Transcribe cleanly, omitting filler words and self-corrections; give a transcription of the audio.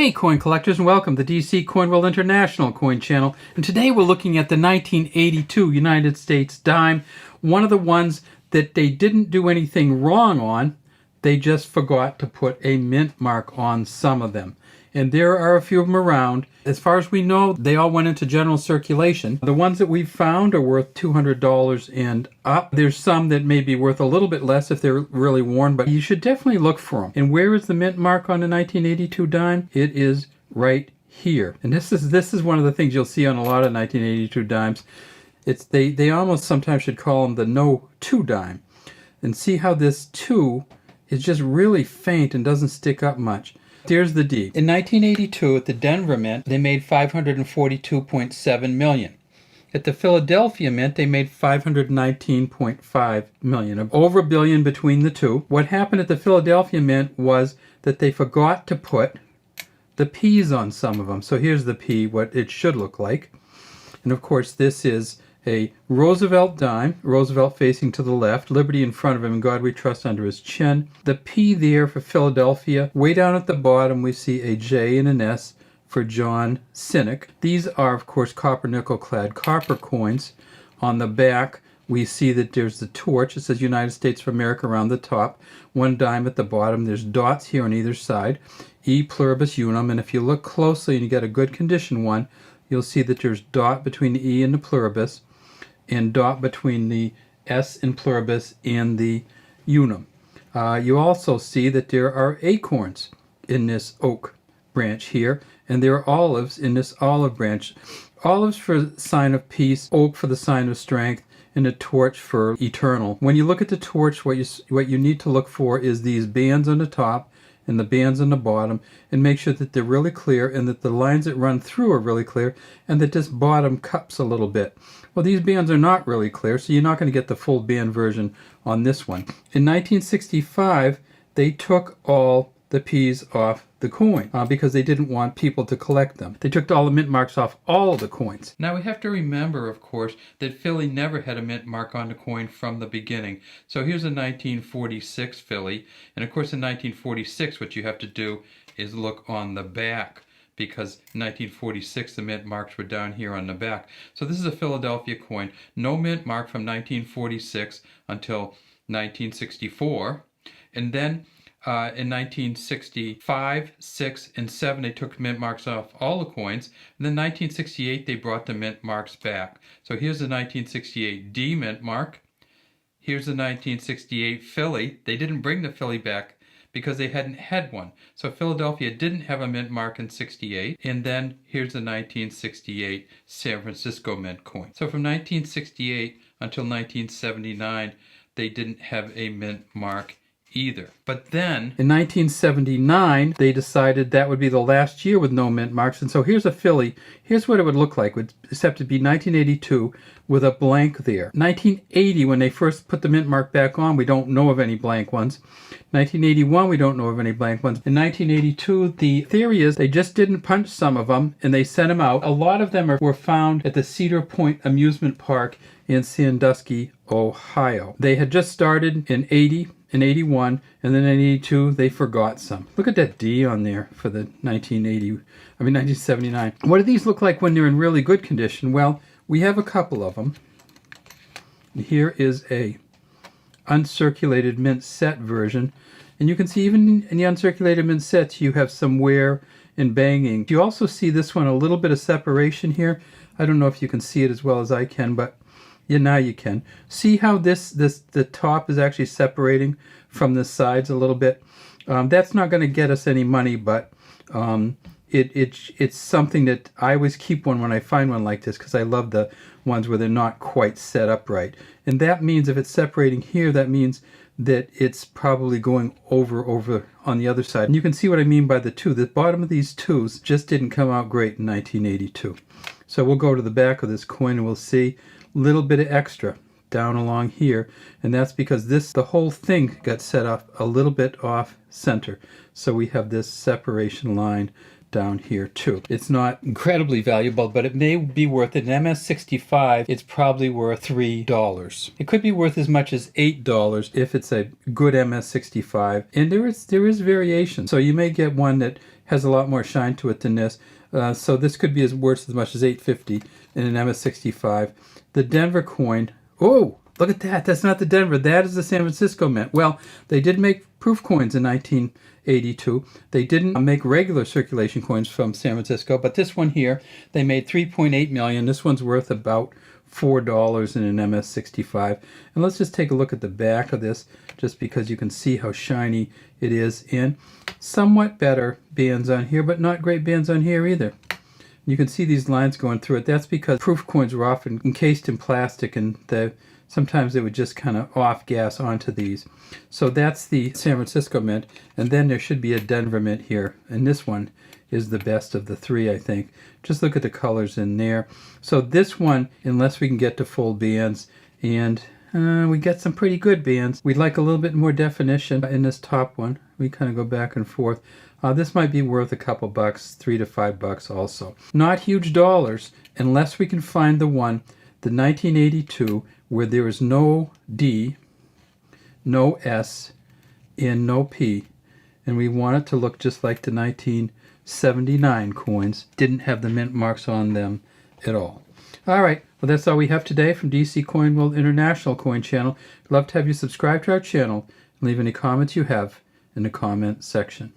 Hey coin collectors, and welcome to DC Coin World International Coin Channel. And today we're looking at the 1982 United States dime, one of the ones that they didn't do anything wrong on, they just forgot to put a mint mark on some of them. And there are a few of them around. As far as we know, they all went into general circulation. The ones that we've found are worth $200 and up. There's some that may be worth a little bit less if they're really worn, but you should definitely look for them. And where is the mint mark on the 1982 dime? It is right here. And this is one of the things you'll see on a lot of 1982 dimes. They almost sometimes should call them the no 2 dime. And see how this 2 is just really faint and doesn't stick up much. Here's the D. In 1982 at the Denver Mint, they made $542.7 million. At the Philadelphia Mint, they made $519.5 million. Over $1 billion between the two. What happened at the Philadelphia Mint was that they forgot to put the P's on some of them. So here's the P, what it should look like. And of course this is a Roosevelt dime, Roosevelt facing to the left, Liberty in front of him, and God we trust under his chin. The P there for Philadelphia. Way down at the bottom we see a J and an S for John Sinek. These are of course copper nickel clad copper coins. On the back we see that there's the torch. It says United States of America around the top. One dime at the bottom. There's dots here on either side. E pluribus unum, and if you look closely and you get a good condition one, you'll see that there's dot between the E and the pluribus, and dot between the S in pluribus and the unum. You also see that there are acorns in this oak branch here, and there are olives in this olive branch. Olives for the sign of peace, oak for the sign of strength, and a torch for eternal. When you look at the torch, what you need to look for is these bands on the top and the bands on the bottom, and make sure that they're really clear and that the lines that run through are really clear, and that this bottom cups a little bit. Well, these bands are not really clear, so you're not going to get the full band version on this one. In 1965, they took all the P's off the coin because they didn't want people to collect them. They took all the mint marks off all of the coins. Now we have to remember, of course, that Philly never had a mint mark on the coin from the beginning. So here's a 1946 Philly, and of course in 1946 what you have to do is look on the back, because in 1946 the mint marks were down here on the back. So this is a Philadelphia coin. No mint mark from 1946 until 1964. And then in 1965, 6, and 7, they took mint marks off all the coins. And then 1968, they brought the mint marks back. So here's the 1968 D mint mark. Here's the 1968 Philly. They didn't bring the Philly back because they hadn't had one. So Philadelphia didn't have a mint mark in 68. And then here's the 1968 San Francisco mint coin. So from 1968 until 1979, they didn't have a mint mark either. But then in 1979 they decided that would be the last year with no mint marks, and so here's a Philly. Here's what it would look like, except it'd be 1982 with a blank there. 1980, when they first put the mint mark back on, we don't know of any blank ones. 1981, we don't know of any blank ones. In 1982, the theory is they just didn't punch some of them and they sent them out. A lot of them were found at the Cedar Point Amusement Park in Sandusky, Ohio. They had just started in 80 and 81, and then in 82 they forgot some. Look at that D on there for the 1979. What do these look like when they're in really good condition? Well, we have a couple of them. Here is a uncirculated mint set version, and you can see even in the uncirculated mint sets you have some wear and banging. You also see this one a little bit of separation here. I don't know if you can see it as well as I can, but yeah, now you can. See how the top is actually separating from the sides a little bit? That's not going to get us any money, but it's something that I always keep one when I find one like this, because I love the ones where they're not quite set up right. And that means if it's separating here, that means that it's probably going over on the other side. And you can see what I mean by the 2. The bottom of these 2s just didn't come out great in 1982. So we'll go to the back of this coin and we'll see a little bit of extra down along here, and that's because the whole thing got set up a little bit off center. So we have this separation line down here too. It's not incredibly valuable, but it may be worth it. An MS-65, it's probably worth $3. It could be worth as much as $8 if it's a good MS-65, and there is variation. So you may get one that has a lot more shine to it than this. So this could be worth as much as $8.50 in an MS-65. The Denver coin, oh, look at that. That's not the Denver. That is the San Francisco Mint. Well, they did make proof coins in 1982. They didn't make regular circulation coins from San Francisco, but this one here, they made 3.8 million. This one's worth about $4 in an MS-65. And let's just take a look at the back of this, just because you can see how shiny it is. In somewhat better bands on here, but not great bands on here either. You can see these lines going through it. That's because proof coins were often encased in plastic, and sometimes they would just kind of off gas onto these. So that's the San Francisco Mint, and then there should be a Denver Mint here, and this one is the best of the three, I think. Just look at the colors in there. So this one, unless we can get to full bands, and we get some pretty good bands. We'd like a little bit more definition in this top one. We kind of go back and forth. This might be worth a couple bucks, $3 to $5 also. Not huge dollars unless we can find the one, the 1982, where there is no D, no S, and no P. And we want it to look just like the 1979 coins. Didn't have the mint marks on them at all. All right, well, that's all we have today from DC Coin World International Coin Channel. We'd love to have you subscribe to our channel and leave any comments you have in the comment section.